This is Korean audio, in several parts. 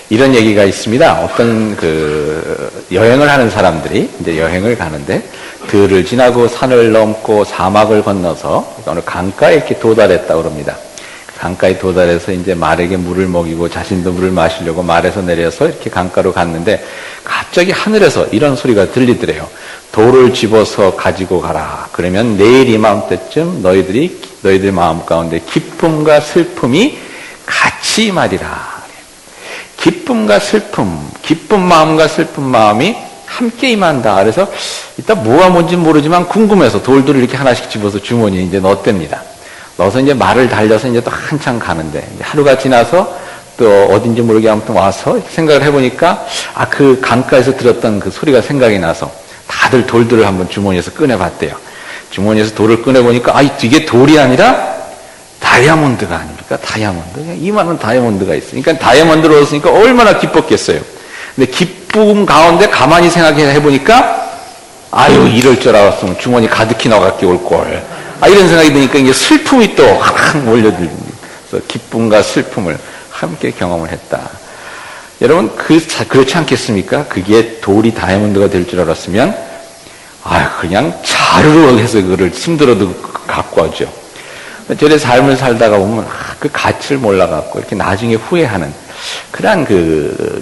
이런 얘기가 있습니다. 어떤 여행을 하는 사람들이 이제 여행을 가는데 들을 지나고 산을 넘고 사막을 건너서 어느 강가에 이렇게 도달했다고 그럽니다. 강가에 도달해서 이제 말에게 물을 먹이고 자신도 물을 마시려고 말에서 내려서 이렇게 강가로 갔는데 갑자기 하늘에서 이런 소리가 들리더래요. 돌을 집어서 가지고 가라. 그러면 내일 이맘때쯤 너희들 마음 가운데 기쁨과 슬픔이 같이 임하리라. 기쁨과 슬픔, 기쁜 마음과 슬픈 마음이 함께 임한다. 그래서 이따 뭐가 뭔지 모르지만 궁금해서 돌들을 이렇게 하나씩 집어서 주머니에 이제 넣었답니다. 넣어서 이제 말을 달려서 이제 또 한참 가는데 이제 하루가 지나서 또 어딘지 모르게 아무튼 와서 생각을 해보니까 그 강가에서 들었던 그 소리가 생각이 나서 다들 돌들을 한번 주머니에서 꺼내봤대요. 주머니에서 돌을 꺼내보니까 이게 돌이 아니라 다이아몬드가 아닙니까? 다이아몬드. 이만한 다이아몬드가 있어요. 그러니까 다이아몬드를 얻었으니까 얼마나 기뻤겠어요. 근데 기쁨 가운데 가만히 생각해보니까 이럴 줄 알았으면 주머니 가득히 넣어갖기 올걸. 이런 생각이 드니까 이제 슬픔이 또 확 몰려들습니다. 그래서 기쁨과 슬픔을 함께 경험을 했다. 여러분, 그렇지 않겠습니까? 그게 돌이 다이아몬드가 될 줄 알았으면, 그냥 자르르 해서 그거를 힘들어도 갖고 와죠. 저의 삶을 살다가 보면, 그 가치를 몰라갖고, 이렇게 나중에 후회하는, 그러한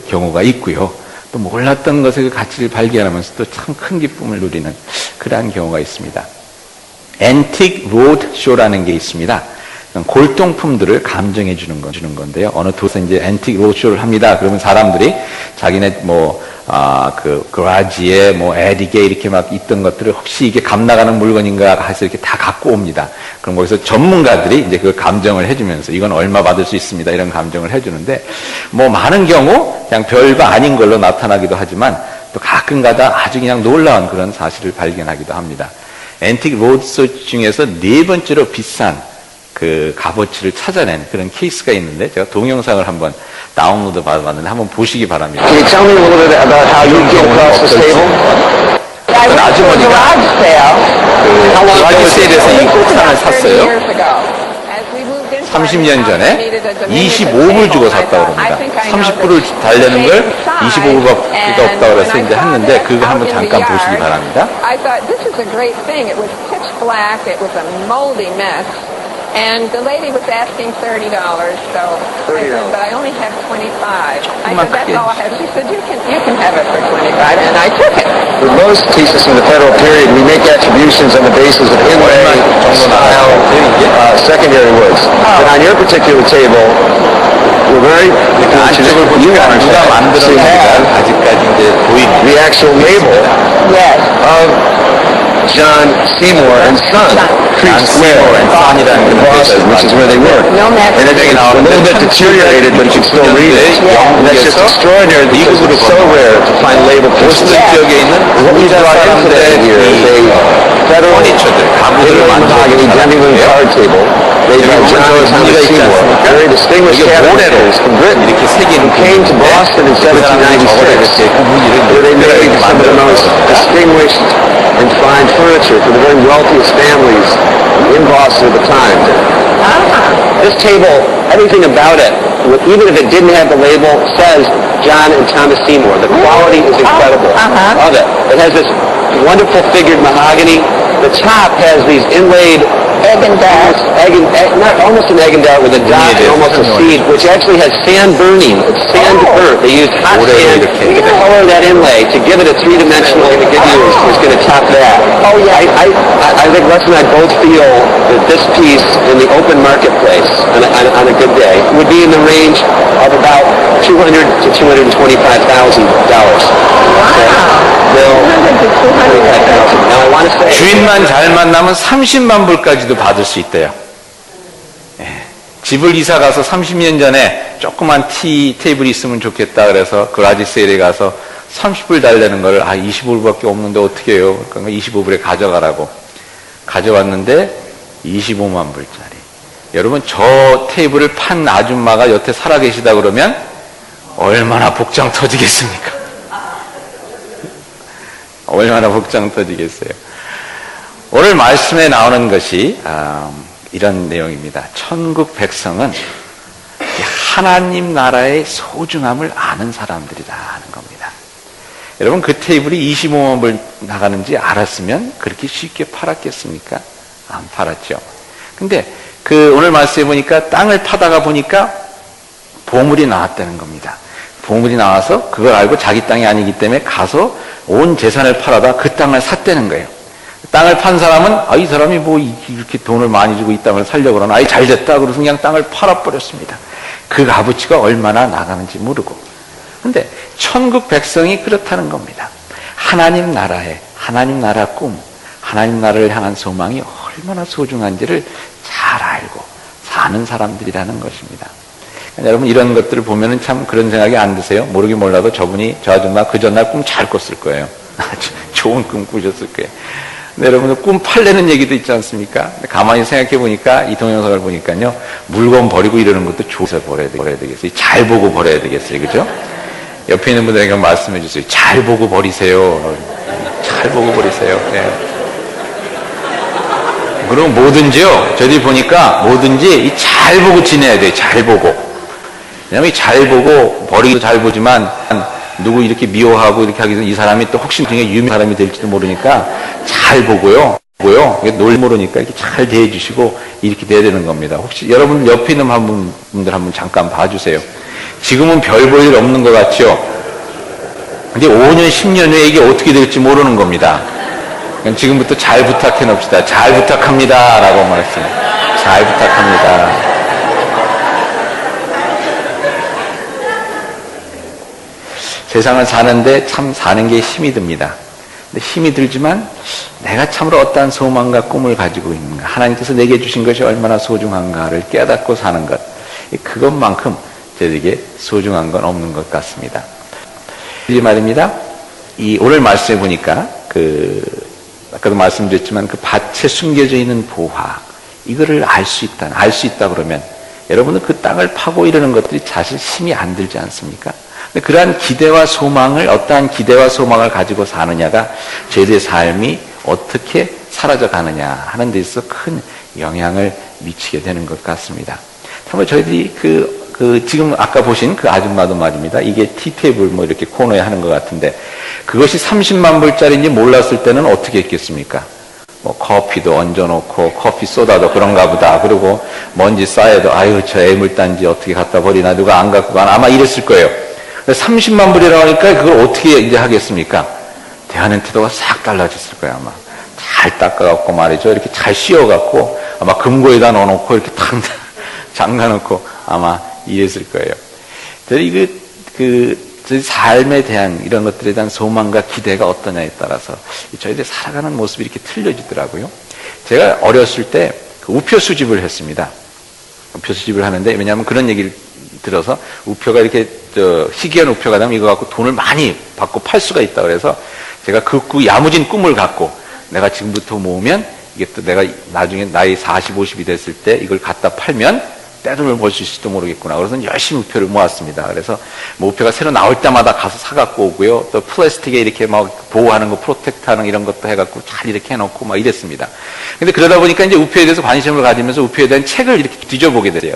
경우가 있고요. 또 몰랐던 것의 그 가치를 발견하면서 또 참 큰 기쁨을 누리는 그러한 경우가 있습니다. 앤틱 로드쇼라는 게 있습니다. 골동품들을 감정해 주는 건데요. 어느 도서에서 이제 앤틱 로드쇼를 합니다. 그러면 사람들이 자기네 그라지에 에디게 이렇게 막 있던 것들을 혹시 이게 감 나가는 물건인가 해서 이렇게 다 갖고 옵니다. 그럼 거기서 전문가들이 이제 그걸 감정을 해주면서 이건 얼마 받을 수 있습니다. 이런 감정을 해주는데 많은 경우 그냥 별거 아닌 걸로 나타나기도 하지만 또 가끔 가다 아주 그냥 놀라운 그런 사실을 발견하기도 합니다. 앤틱 로드쇼 중에서 네 번째로 비싼 그 값어치를 찾아낸 그런 케이스가 있는데 제가 동영상을 한번 다운로드 받아봤는데 한번 보시기 바랍니다. Can you tell me a little bit about how you came across this table? 어떤 아주머니가 garage sale에서 이 꽃상을 샀어요. 30년 전에 25불 주고 샀다고 합니다. 30불을 달려는 걸 25불밖에 없다고 해서 이제 했는데 그거 한번 잠깐 보시기 바랍니다. I thought this is a great thing. It was pitch black. It was a moldy mess. And the lady was asking $30, so I said, but I only have 25. I said, that's all I have. She said, you can have it for 25, and I took it. For most pieces from the federal period, we make attributions on the basis of inlay, style, secondary woods. But on your particular table, we're very fortunate. You 누가 만들었는지가 아직까지 이제 보입니다. the actual label of John Seymour and Son, Creek Square in Boston, which is where they work. And it's a little bit deteriorated, but you can still read it. And that's just extraordinary because it's so rare to find label pieces. What we've brought in today here is a federal mahogany demi-lune card table made by John and Thomas Seymour, very distinguished cabinetmakers from Britain, who came to Boston in 1796, where they made some of the most distinguished and fine furniture for the very wealthiest families in Boston at the time. This table, everything about it, even if it didn't have the label, says John and Thomas Seymour. The quality is incredible of it. It has this wonderful figured mahogany. The top has these inlaid almost an egg and dart with a dot and almost a seed, which actually has sand burning. It's sand earth. They used hot sand to color that inlay to give it a three-dimensional is going to top that. Oh yeah. I think Les and I both feel that this piece in the open marketplace on a good day would be in the range of about $200,000 to $225,000. 주인만 잘 만나면 30만 불까지도 받을 수 있대요. 집을 이사 가서 30년 전에 조그만 티 테이블이 있으면 좋겠다 그래서 그라지 세일에 가서 30불 달라는 걸 25불밖에 없는데 어떻게 해요? 그러니까 25불에 가져가라고 가져왔는데 25만 불짜리. 여러분 저 테이블을 판 아줌마가 여태 살아계시다 그러면 얼마나 복장 터지겠습니까? 얼마나 복장 터지겠어요. 오늘 말씀에 나오는 것이 이런 내용입니다. 천국 백성은 하나님 나라의 소중함을 아는 사람들이다 하는 겁니다. 여러분, 그 테이블이 25만 불 나가는지 알았으면 그렇게 쉽게 팔았겠습니까? 안 팔았죠. 근데 오늘 말씀해 보니까 땅을 파다가 보니까 보물이 나왔다는 겁니다. 보물이 나와서 그걸 알고 자기 땅이 아니기 때문에 가서 온 재산을 팔아다 그 땅을 샀다는 거예요. 땅을 판 사람은 이 사람이 뭐 이렇게 돈을 많이 주고 이 땅을 살려고 그러나 잘 됐다 그래서 그냥 땅을 팔아버렸습니다. 그 값어치가 얼마나 나가는지 모르고. 근데 천국 백성이 그렇다는 겁니다. 하나님 나라 꿈, 하나님 나라를 향한 소망이 얼마나 소중한지를 잘 알고 사는 사람들이라는 것입니다. 여러분, 이런 것들을 보면은 참 그런 생각이 안 드세요? 모르긴 몰라도 저분이 저 아줌마 그 전날 꿈 잘 꿨을 거예요. 좋은 꿈 꾸셨을 거예요. 근데 여러분들 꿈 팔려는 얘기도 있지 않습니까? 가만히 생각해 보니까 이 동영상을 보니까요, 물건 버리고 이러는 것도 좋아서 버려야 되겠어요. 잘 보고 버려야 되겠어요. 그죠? 옆에 있는 분들에게 말씀해 주세요. 잘 보고 버리세요. 잘 보고 버리세요. 네. 그리고 뭐든지요, 저희들이 보니까 뭐든지 잘 보고 지내야 돼요. 잘 보고. 왜냐면 잘 보고 버리기도 잘 보지만 누구 이렇게 미워하고 이렇게 하기 전에 이 사람이 또 혹시 중에 유명한 사람이 될지도 모르니까 잘 보고요. 놀 모르니까 이렇게 잘 대해주시고 이렇게 돼야 되는 겁니다. 혹시 여러분 옆에 있는 분들 한번 잠깐 봐주세요. 지금은 별 볼 일 없는 것 같죠? 근데 5년, 10년 후에 이게 어떻게 될지 모르는 겁니다. 지금부터 잘 부탁해 놓읍시다. 잘 부탁합니다. 라고 말했습니다. 잘 부탁합니다. 세상을 사는데 참 사는 게 힘이 듭니다. 근데 힘이 들지만 내가 참으로 어떠한 소망과 꿈을 가지고 있는가, 하나님께서 내게 주신 것이 얼마나 소중한가를 깨닫고 사는 것, 그것만큼 저에게 소중한 건 없는 것 같습니다. 이 말입니다. 오늘 말씀해 보니까 아까도 말씀드렸지만 그 밭에 숨겨져 있는 보화, 이거를 알 수 있다 그러면 여러분은 그 땅을 파고 이러는 것들이 사실 힘이 안 들지 않습니까? 그러한 기대와 소망을, 어떠한 기대와 소망을 가지고 사느냐가 저희들의 삶이 어떻게 사라져 가느냐 하는 데 있어서 큰 영향을 미치게 되는 것 같습니다. 정말 저희들이 지금 아까 보신 그 아줌마도 말입니다. 이게 티테이블 뭐 이렇게 코너에 하는 것 같은데 그것이 30만 불짜리인지 몰랐을 때는 어떻게 했겠습니까? 뭐 커피도 얹어놓고 커피 쏟아도 그런가 보다. 그리고 먼지 쌓여도 아유 저 애물단지 어떻게 갖다 버리나, 누가 안 갖고 가나, 아마 이랬을 거예요. 30만 불이라고 하니까 그걸 어떻게 이제 하겠습니까? 대하는 태도가 싹 달라졌을 거예요, 아마. 잘 닦아갖고 말이죠. 이렇게 잘 씌워갖고 아마 금고에다 넣어놓고 이렇게 탁 잠가놓고 아마 이랬을 거예요. 저희 저희 삶에 대한 이런 것들에 대한 소망과 기대가 어떠냐에 따라서 저희들 살아가는 모습이 이렇게 틀려지더라고요. 제가 어렸을 때 우표 수집을 했습니다. 우표 수집을 하는데, 왜냐하면 그런 얘기를 들어서 우표가 이렇게 희귀한 우표가 되면 이거 갖고 돈을 많이 받고 팔 수가 있다 그래서 제가 그 야무진 꿈을 갖고 내가 지금부터 모으면 이게 또 내가 나중에 나이 40, 50이 됐을 때 이걸 갖다 팔면 떼돈을 벌 수 있을지도 모르겠구나. 그래서 열심히 우표를 모았습니다. 그래서 뭐 우표가 새로 나올 때마다 가서 사갖고 오고요. 또 플라스틱에 이렇게 막 보호하는 거, 프로텍트하는 이런 것도 해갖고 잘 이렇게 해놓고 막 이랬습니다. 근데 그러다 보니까 이제 우표에 대해서 관심을 가지면서 우표에 대한 책을 이렇게 뒤져보게 돼요.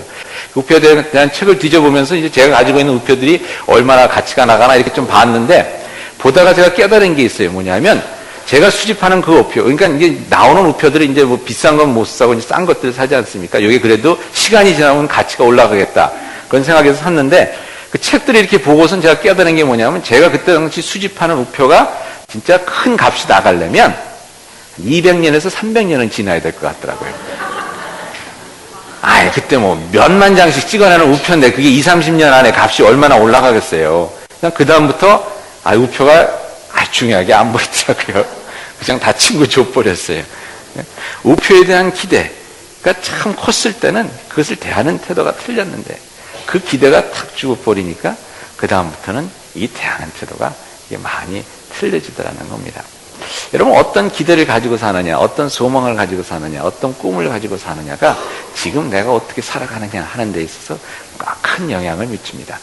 우표에 대한 책을 뒤져보면서 이제 제가 가지고 있는 우표들이 얼마나 가치가 나가나 이렇게 좀 봤는데, 보다가 제가 깨달은 게 있어요. 뭐냐면 제가 수집하는 그 우표, 그러니까 이게 나오는 우표들이 이제 뭐 비싼 건 못 사고 이제 싼 것들을 사지 않습니까? 여기 그래도 시간이 지나면 가치가 올라가겠다. 그런 생각에서 샀는데, 그 책들을 이렇게 보고선 제가 깨달은 게 뭐냐면, 제가 그때 당시 수집하는 우표가 진짜 큰 값이 나가려면 200년에서 300년은 지나야 될 것 같더라고요. 그때 뭐 몇만 장씩 찍어내는 우표인데 그게 20, 30년 안에 값이 얼마나 올라가겠어요. 그냥 그다음부터 우표가 중요하게 안 보이더라고요. 그냥 다 친구 줘버렸어요. 우표에 대한 기대가 참 컸을 때는 그것을 대하는 태도가 틀렸는데, 그 기대가 탁 주고 버리니까 그 다음부터는 이 대하는 태도가 많이 틀려지더라는 겁니다. 여러분, 어떤 기대를 가지고 사느냐, 어떤 소망을 가지고 사느냐, 어떤 꿈을 가지고 사느냐가 지금 내가 어떻게 살아가느냐 하는 데 있어서 큰 영향을 미칩니다.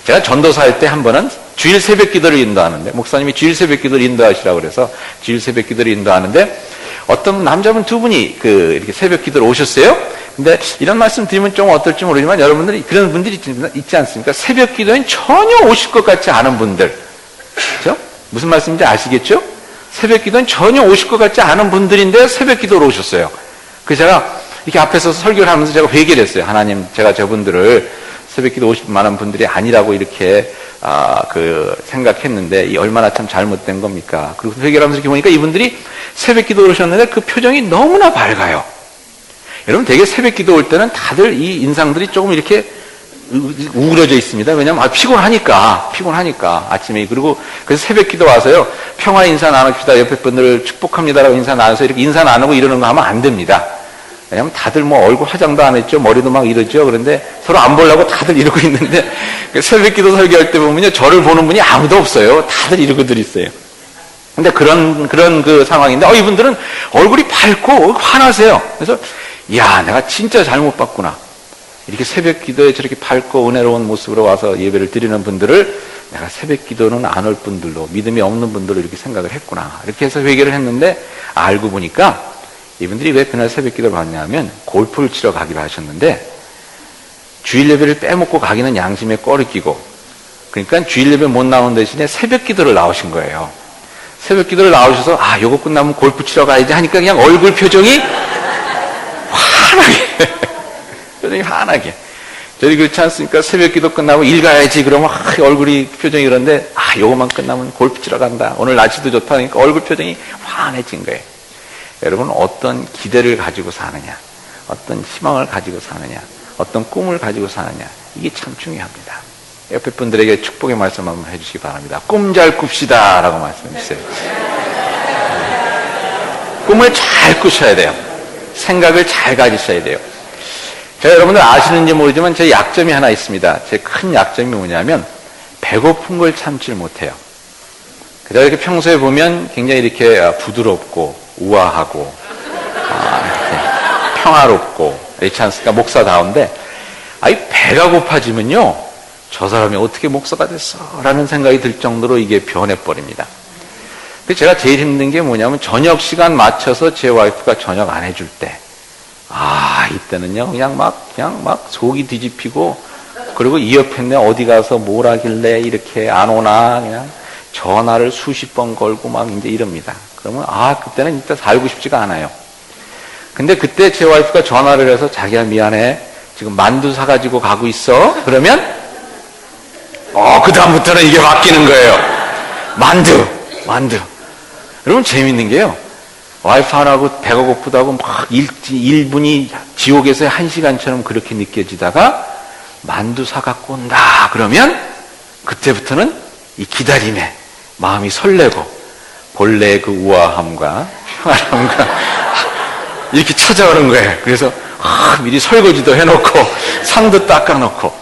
제가 전도사 할 때 한 번은 주일 새벽 기도를 인도하는데, 목사님이 주일 새벽 기도를 인도하시라고 그래서 주일 새벽 기도를 인도하는데, 어떤 남자분 두 분이 이렇게 새벽 기도를 오셨어요. 근데 이런 말씀 드리면 좀 어떨지 모르지만 여러분들이 그런 분들이 있지 않습니까? 새벽 기도엔 전혀 오실 것 같지 않은 분들. 그렇죠? 무슨 말씀인지 아시겠죠? 새벽 기도엔 전혀 오실 것 같지 않은 분들인데 새벽 기도로 오셨어요. 그래서 제가 이렇게 앞에서 설교를 하면서 제가 회개를 했어요. 하나님, 제가 저분들을 새벽 기도 오실 만한 분들이 아니라고 이렇게 생각했는데 이 얼마나 참 잘못된 겁니까? 그리고 회개를 하면서 이렇게 보니까 이분들이 새벽 기도를 오셨는데 그 표정이 너무나 밝아요. 여러분 되게 새벽 기도 올 때는 다들 이 인상들이 조금 이렇게 우그러져 있습니다. 왜냐면 피곤하니까 아침에. 그리고 그래서 새벽 기도 와서요, 평화 인사 나눕시다, 옆에 분들을 축복합니다라고 인사 나눠서 이렇게 인사 나누고 이러는 거 하면 안 됩니다. 왜냐면 다들 뭐 얼굴 화장도 안 했죠, 머리도 막 이러죠. 그런데 서로 안 보려고 다들 이러고 있는데 새벽 기도 설교할 때 보면요, 저를 보는 분이 아무도 없어요. 다들 이러고들 있어요. 근데 그런 그 상황인데 이분들은 얼굴이 밝고 화나세요. 그래서 야, 내가 진짜 잘못 봤구나. 이렇게 새벽 기도에 저렇게 밝고 은혜로운 모습으로 와서 예배를 드리는 분들을 내가 새벽 기도는 안 올 분들로, 믿음이 없는 분들로 이렇게 생각을 했구나. 이렇게 해서 회개를 했는데 알고 보니까 이분들이 왜 그날 새벽 기도를 받냐면 골프를 치러 가기로 하셨는데 주일 예배를 빼먹고 가기는 양심에 꺼리 끼고, 그러니까 주일 예배 못 나오는 대신에 새벽 기도를 나오신 거예요. 새벽 기도를 나오셔서 요거 끝나면 골프 치러 가야지 하니까 그냥 얼굴 표정이 환하게 표정이 환하게. 저희 그렇지 않습니까? 새벽 기도 끝나고 일 가야지 그러면 얼굴이 표정이 그런데 요거만 끝나면 골프 치러 간다, 오늘 날씨도 좋다니까 얼굴 표정이 환해진 거예요. 여러분 어떤 기대를 가지고 사느냐, 어떤 희망을 가지고 사느냐, 어떤 꿈을 가지고 사느냐, 이게 참 중요합니다. 옆에 분들에게 축복의 말씀 한번 해주시기 바랍니다. 꿈 잘 꿉시다 라고 말씀해 주세요. 꿈을 잘 꾸셔야 돼요. 생각을 잘 가지셔야 돼요. 제가 여러분들 아시는지 모르지만 제 약점이 하나 있습니다. 제 큰 약점이 뭐냐면 배고픈 걸 참질 못해요. 그래서 이렇게 평소에 보면 굉장히 이렇게 부드럽고 우아하고 이렇게 평화롭고 그렇지 않습니까? 목사다운데 배가 고파지면요, 저 사람이 어떻게 목사가 됐어? 라는 생각이 들 정도로 이게 변해버립니다. 그래서 제가 제일 힘든 게 뭐냐면 저녁 시간 맞춰서 제 와이프가 저녁 안 해줄 때, 이때는요, 그냥 막 속이 뒤집히고, 그리고 이 옆에 어디 가서 뭘 하길래 이렇게 안 오나, 그냥 전화를 수십 번 걸고 막 이제 이럽니다. 그러면, 그때는 진짜 살고 싶지가 않아요. 근데 그때 제 와이프가 전화를 해서 자기야 미안해, 지금 만두 사가지고 가고 있어. 그러면, 그다음부터는 이게 바뀌는 거예요. 만두. 여러분 재밌는 게요, 와이프하고 배가 고프다고 막 1분이 지옥에서의 1시간처럼 그렇게 느껴지다가 만두 사갖고 온다 그러면 그때부터는 이 기다림에 마음이 설레고 본래의 그 우아함과 평안함과 이렇게 찾아오는 거예요. 그래서 미리 설거지도 해놓고 상도 닦아놓고